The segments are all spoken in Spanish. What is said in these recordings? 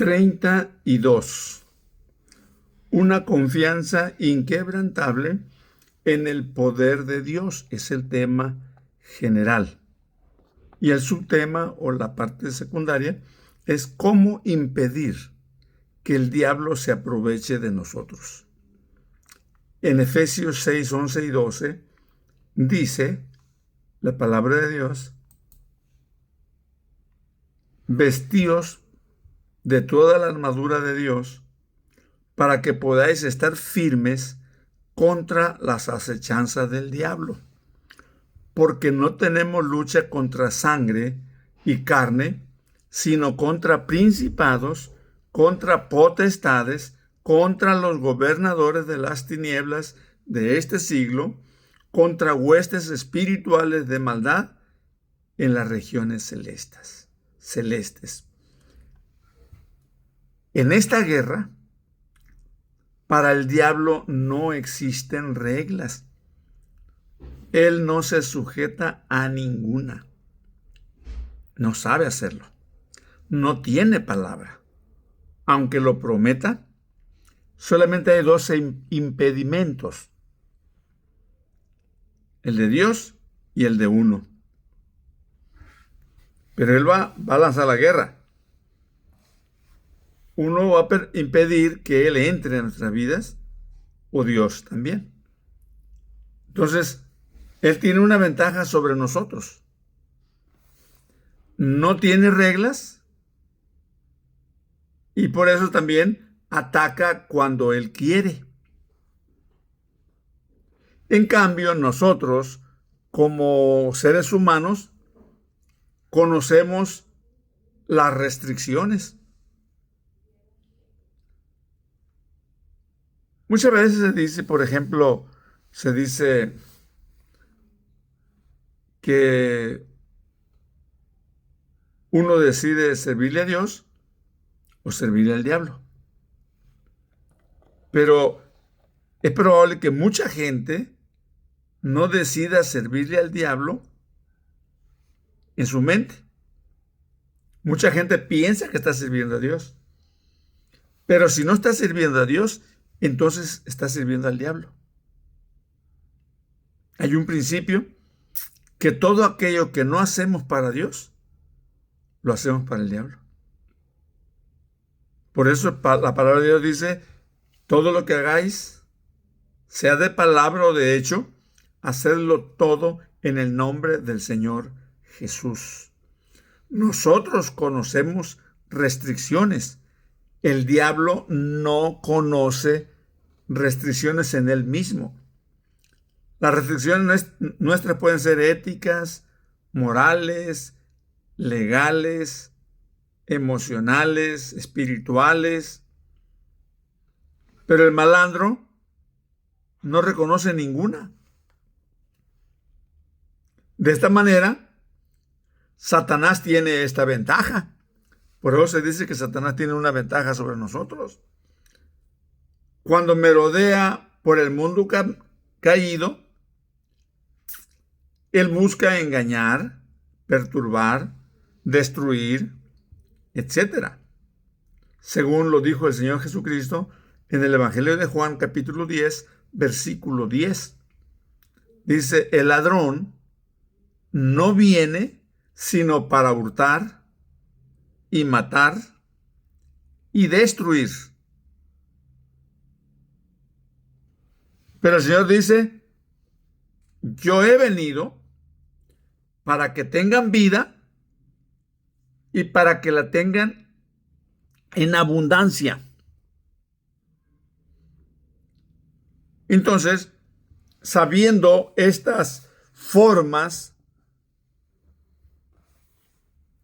32. Una confianza inquebrantable en el poder de Dios es el tema general. Y el subtema o la parte secundaria es cómo impedir que el diablo se aproveche de nosotros. En Efesios 6, 11 y 12 dice la palabra de Dios: vestíos de toda la armadura de Dios para que podáis estar firmes contra las acechanzas del diablo. Porque no tenemos lucha contra sangre y carne, sino contra principados, contra potestades, contra los gobernadores de las tinieblas de este siglo, contra huestes espirituales de maldad en las regiones celestes. En esta guerra, para el diablo no existen reglas. Él no se sujeta a ninguna. No sabe hacerlo. No tiene palabra. Aunque lo prometa, solamente hay dos impedimentos: el de Dios y el de uno. Pero él va a lanzar la guerra. Uno va a impedir que él entre en nuestras vidas, o Dios también. Entonces, él tiene una ventaja sobre nosotros. No tiene reglas y por eso también ataca cuando él quiere. En cambio, nosotros, como seres humanos, conocemos las restricciones. Muchas veces se dice, por ejemplo, que uno decide servirle a Dios o servirle al diablo. Pero es probable que mucha gente no decida servirle al diablo en su mente. Mucha gente piensa que está sirviendo a Dios. Pero si no está sirviendo a Dios, entonces está sirviendo al diablo. Hay un principio que todo aquello que no hacemos para Dios, lo hacemos para el diablo. Por eso la palabra de Dios dice: todo lo que hagáis, sea de palabra o de hecho, hacedlo todo en el nombre del Señor Jesús. Nosotros conocemos restricciones. El diablo no conoce restricciones en él mismo. Las restricciones nuestras pueden ser éticas, morales, legales, emocionales, espirituales. Pero el malandro no reconoce ninguna. De esta manera, Satanás tiene esta ventaja. Por eso se dice que Satanás tiene una ventaja sobre nosotros. Cuando merodea por el mundo caído, él busca engañar, perturbar, destruir, etc. Según lo dijo el Señor Jesucristo en el Evangelio de Juan, capítulo 10, versículo 10. Dice: el ladrón no viene sino para hurtar y matar y destruir. Pero el Señor dice: yo he venido para que tengan vida y para que la tengan en abundancia. Entonces, sabiendo estas formas,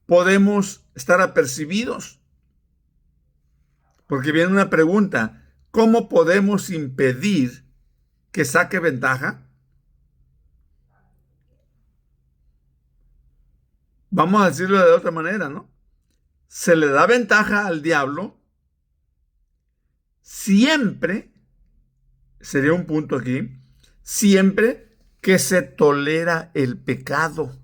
podemos estar apercibidos. Porque viene una pregunta: ¿cómo podemos impedir que saque ventaja? Vamos a decirlo de otra manera, ¿no? Se le da ventaja al diablo siempre, sería un punto aquí, siempre que se tolera el pecado.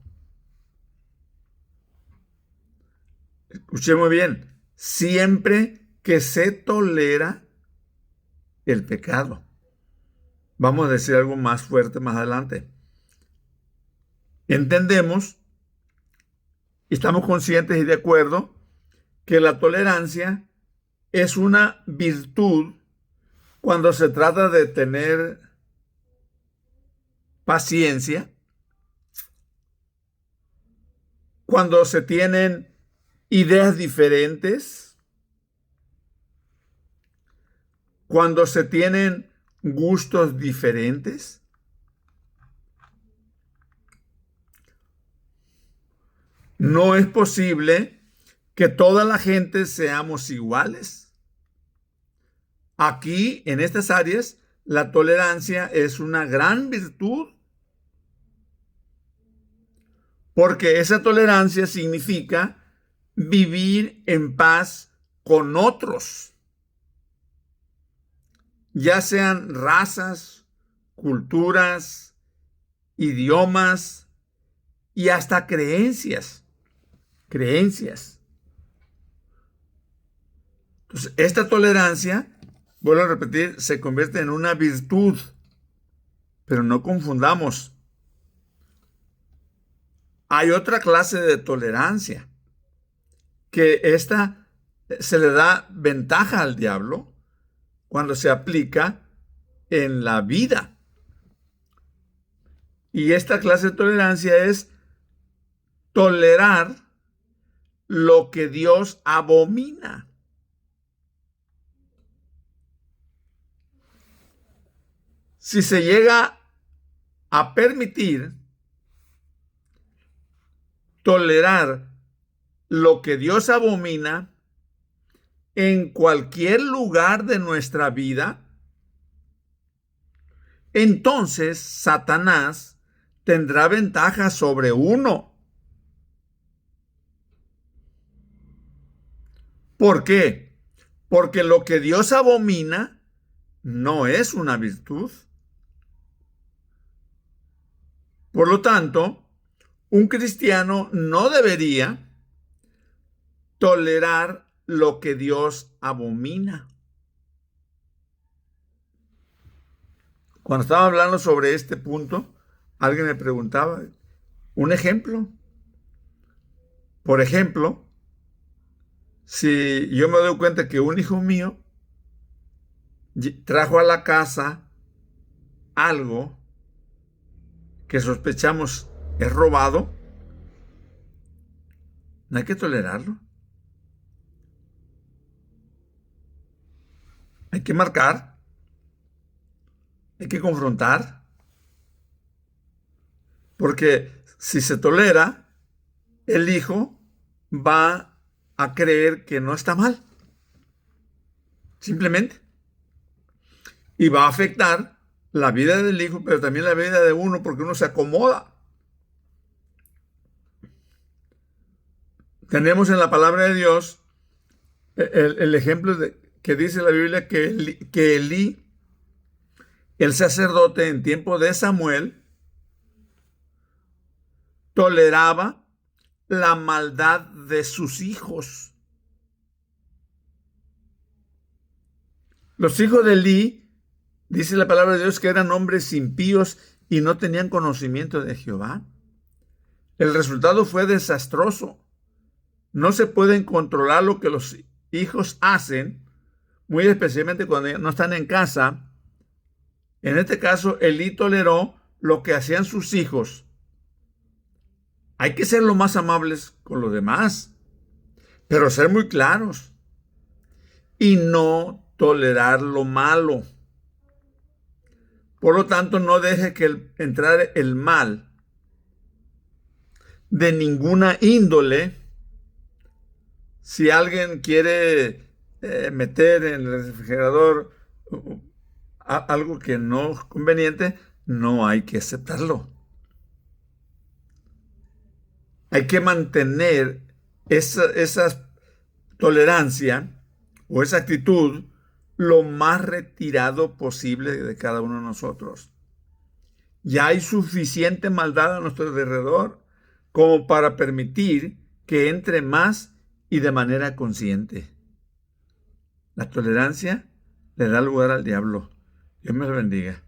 Escuché muy bien. siempre que se tolera el pecado. Vamos a decir algo más fuerte más adelante. Entendemos y estamos conscientes y de acuerdo que la tolerancia es una virtud cuando se trata de tener paciencia, cuando se tienen ideas diferentes, cuando se tienen gustos diferentes. No es posible que toda la gente seamos iguales. Aquí, en estas áreas, la tolerancia es una gran virtud, porque esa tolerancia significa vivir en paz con otros, ya sean razas, culturas, idiomas y hasta creencias. Entonces, esta tolerancia, vuelvo a repetir, se convierte en una virtud, pero no confundamos. Hay otra clase de tolerancia, que esta se le da ventaja al diablo cuando se aplica en la vida. Y esta clase de tolerancia es tolerar lo que Dios abomina. Si se llega a permitir tolerar lo que Dios abomina en cualquier lugar de nuestra vida, entonces Satanás tendrá ventaja sobre uno. ¿Por qué? Porque lo que Dios abomina no es una virtud. Por lo tanto, un cristiano no debería tolerar lo que Dios abomina. Cuando estaba hablando sobre este punto, alguien me preguntaba, ¿un ejemplo? Por ejemplo, si yo me doy cuenta que un hijo mío trajo a la casa algo que sospechamos es robado, no hay que tolerarlo. Hay que marcar, hay que confrontar, porque si se tolera, el hijo va a creer que no está mal, simplemente. Y va a afectar la vida del hijo, pero también la vida de uno, porque uno se acomoda. Tenemos en la palabra de Dios el ejemplo que dice la Biblia que Elí, el sacerdote en tiempo de Samuel, toleraba la maldad de sus hijos. Los hijos de Elí, dice la palabra de Dios, que eran hombres impíos y no tenían conocimiento de Jehová. El resultado fue desastroso. No se pueden controlar lo que los hijos hacen, muy especialmente cuando no están en casa. En este caso, Elí toleró lo que hacían sus hijos. Hay que ser lo más amables con los demás, pero ser muy claros y no tolerar lo malo. Por lo tanto, no deje que entrar el mal de ninguna índole. Si alguien quiere meter en el refrigerador algo que no es conveniente, no hay que aceptarlo. Hay que mantener esa tolerancia o esa actitud lo más retirado posible de cada uno de nosotros. Ya hay suficiente maldad a nuestro alrededor como para permitir que entre más y de manera consciente. La tolerancia le da lugar al diablo. Dios me lo bendiga.